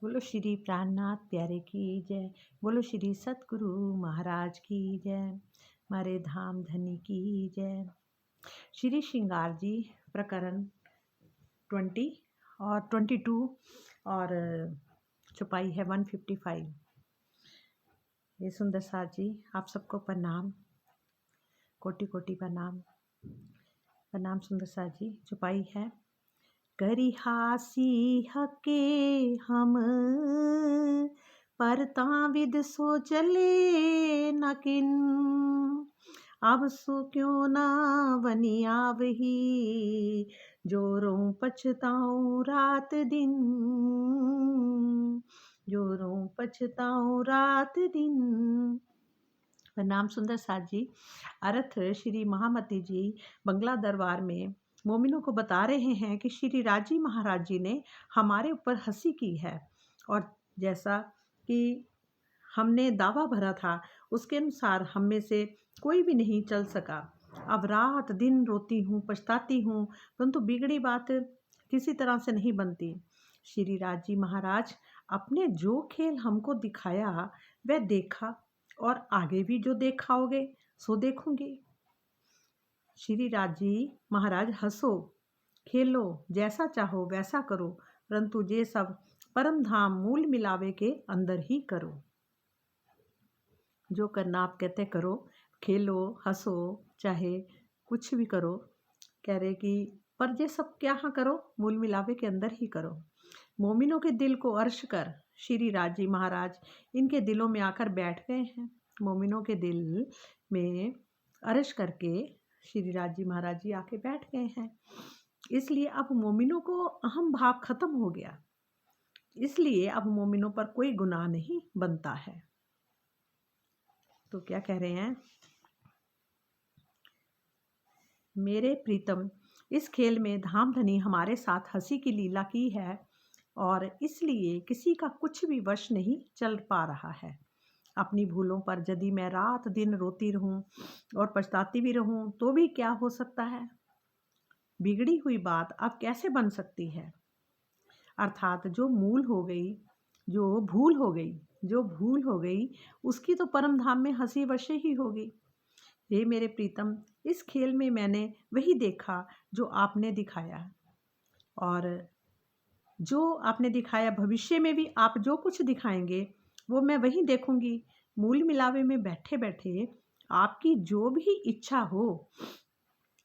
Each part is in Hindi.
बोलो श्री प्राणनाथ प्यारे की जय। बोलो श्री सतगुरु महाराज की जय। हमारे धाम धनी की जय। श्री श्रृंगार जी प्रकरण 20 और 22 और छुपाई है 155। ये सुंदर साथ जी आप सबको प्रणाम, कोटि कोटि प्रणाम। प्रणाम सुंदर साथ जी। छुपाई है करिहासी हके हम परता विद सो चले न किन। अब सो क्यों ना बनी आवही जोरों पछताऊं रात दिन। जोरों पछताऊं रात दिन। प्रणाम सुंदर साथ जी। अर्थ श्री महामती जी बंगला दरबार में मोमिनों को बता रहे हैं कि श्री राजी महाराज जी ने हमारे ऊपर हंसी की है और जैसा कि हमने दावा भरा था उसके अनुसार हम में से कोई भी नहीं चल सका। अब रात दिन रोती हूँ, पछताती हूँ, परंतु बिगड़ी बात किसी तरह से नहीं बनती। श्री राजी महाराज अपने जो खेल हमको दिखाया वह देखा और आगे भी जो देखाओगे सो देखूंगी। श्री राजी महाराज हंसो, खेलो, जैसा चाहो वैसा करो, परंतु ये सब परम धाम मूल मिलावे के अंदर ही करो। जो करना आप कहते करो, खेलो, हंसो, चाहे कुछ भी करो। कह रहे कि पर ये सब क्या हाँ करो, मूल मिलावे के अंदर ही करो। मोमिनों के दिल को अर्श कर श्री राजी महाराज इनके दिलों में आकर बैठ गए हैं। मोमिनों के दिल में अर्श करके श्री राजी महाराज जी आके बैठ गए हैं। इसलिए अब मोमिनों को अहम भाव खत्म हो गया। इसलिए अब मोमिनों पर कोई गुनाह नहीं बनता है। तो क्या कह रहे हैं, मेरे प्रीतम इस खेल में धाम धनी हमारे साथ हंसी की लीला की है और इसलिए किसी का कुछ भी वश नहीं चल पा रहा है। अपनी भूलों पर यदि मैं रात दिन रोती रहूं और पछताती भी रहूं तो भी क्या हो सकता है। बिगड़ी हुई बात अब कैसे बन सकती है। अर्थात जो मूल हो गई, जो भूल हो गई उसकी तो परम धाम में हंसी वशे ही होगी। हे मेरे प्रीतम, इस खेल में मैंने वही देखा जो आपने दिखाया और जो आपने दिखाया भविष्य में भी आप जो कुछ दिखाएंगे वो मैं वही देखूंगी। मूल मिलावे में बैठे बैठे आपकी जो भी इच्छा हो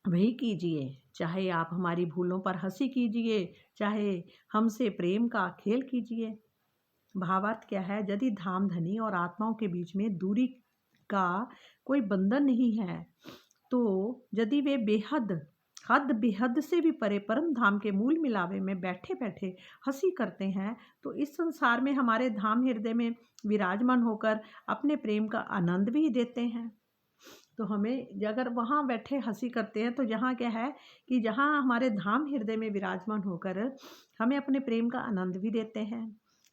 वही कीजिए। चाहे आप हमारी भूलों पर हंसी कीजिए, चाहे हमसे प्रेम का खेल कीजिए। भावार्थ क्या है, यदि धाम धनी और आत्माओं के बीच में दूरी का कोई बंधन नहीं है तो यदि वे बेहद से भी परे परम धाम के मूल मिलावे में बैठे बैठे हंसी करते हैं तो इस संसार में हमारे धाम हृदय में विराजमान होकर अपने प्रेम का आनंद भी देते हैं। तो हमें अगर वहाँ बैठे हंसी करते हैं तो यहाँ क्या है कि जहाँ हमारे धाम हृदय में विराजमान होकर हमें अपने प्रेम का आनंद भी देते हैं।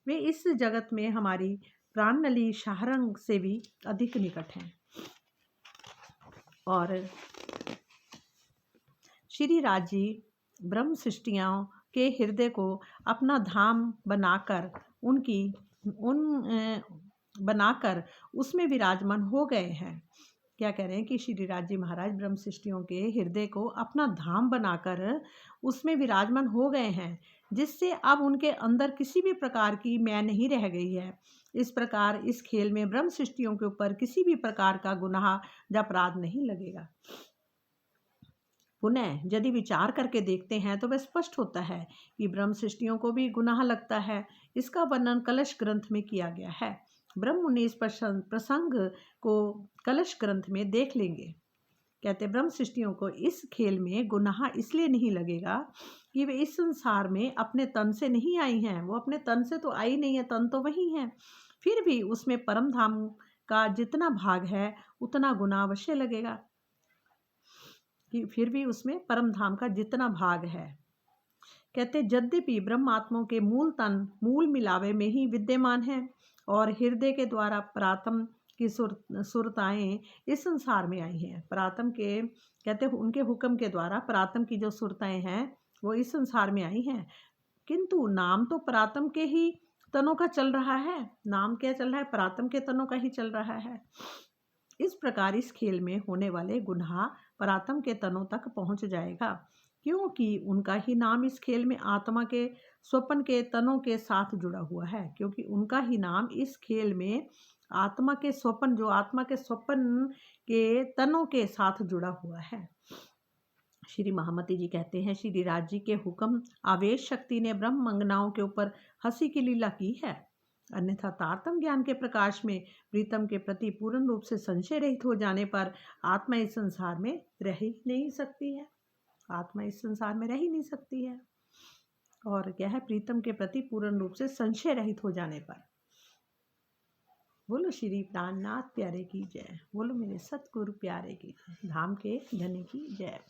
वे इस जगत में हमारी प्राण नली शाहरंग से भी अधिक निकट हैं। और श्री राजी ब्रह्म सृष्टियों के हृदय को अपना धाम बनाकर उसमें विराजमान हो गए हैं। क्या कह रहे हैं कि श्री राजी महाराज ब्रह्म सृष्टियों के हृदय को अपना धाम बनाकर उसमें विराजमान हो गए हैं, जिससे अब उनके अंदर किसी भी प्रकार की मैं नहीं रह गई है। इस प्रकार इस खेल में ब्रह्म सृष्टियों के ऊपर किसी भी प्रकार का गुनाह या अपराध नहीं लगेगा। पुनः यदि विचार करके देखते हैं तो वह स्पष्ट होता है कि ब्रह्म सृष्टियों को भी गुनाह लगता है। इसका वर्णन कलश ग्रंथ में किया गया है। ब्रह्म मुनि इस प्रसंग को कलश ग्रंथ में देख लेंगे। कहते ब्रह्म सृष्टियों को इस खेल में गुनाह इसलिए नहीं लगेगा कि वे इस संसार में अपने तन से नहीं आई हैं। वो अपने तन से तो आई नहीं है, तन तो वही है। फिर भी उसमें परम धाम का जितना भाग है उतना गुनाह अवश्य लगेगा कि फिर भी उसमें परम धाम का जितना भाग है। कहते यद्यपि ब्रह्मात्माओं के मूल तन मूल मिलावे में ही विद्यमान है और हृदय के द्वारा प्रातम की सुरताएं इस संसार में आई हैं। प्रातम के कहते उनके हुक्म के द्वारा प्रातम की जो सुरताएं हैं वो इस संसार में आई हैं, किंतु नाम तो प्रातम के ही तनों का चल रहा है, नाम क्या चल रहा है, परात्म के तनों का ही चल रहा है। इस प्रकार इस खेल में होने वाले गुनाह परात्म के तनों तक पहुंच जाएगा, क्योंकि उनका ही नाम इस खेल में आत्मा के स्वप्न के तनों के साथ जुड़ा हुआ है। क्योंकि उनका ही नाम इस खेल में आत्मा के स्वप्न, जो आत्मा के स्वप्न के तनों के साथ जुड़ा हुआ है। श्री महामती जी कहते हैं, श्री राज जी के हुक्म आवेश शक्ति ने ब्रह्म मंगनाओं के ऊपर हंसी की लीला की है, अन्यथा तारतम ज्ञान के प्रकाश में प्रीतम के प्रति पूर्ण रूप से संशय रहित हो जाने पर आत्मा इस संसार में रह ही नहीं सकती है। आत्मा इस संसार में रह ही नहीं सकती है। और क्या है, प्रीतम के प्रति पूर्ण रूप से संशय रहित हो जाने पर। बोलो श्री प्राणनाथ प्यारे की जय, बोलो मेरे सतगुरु प्यारे की जय, धाम के धनी की जय।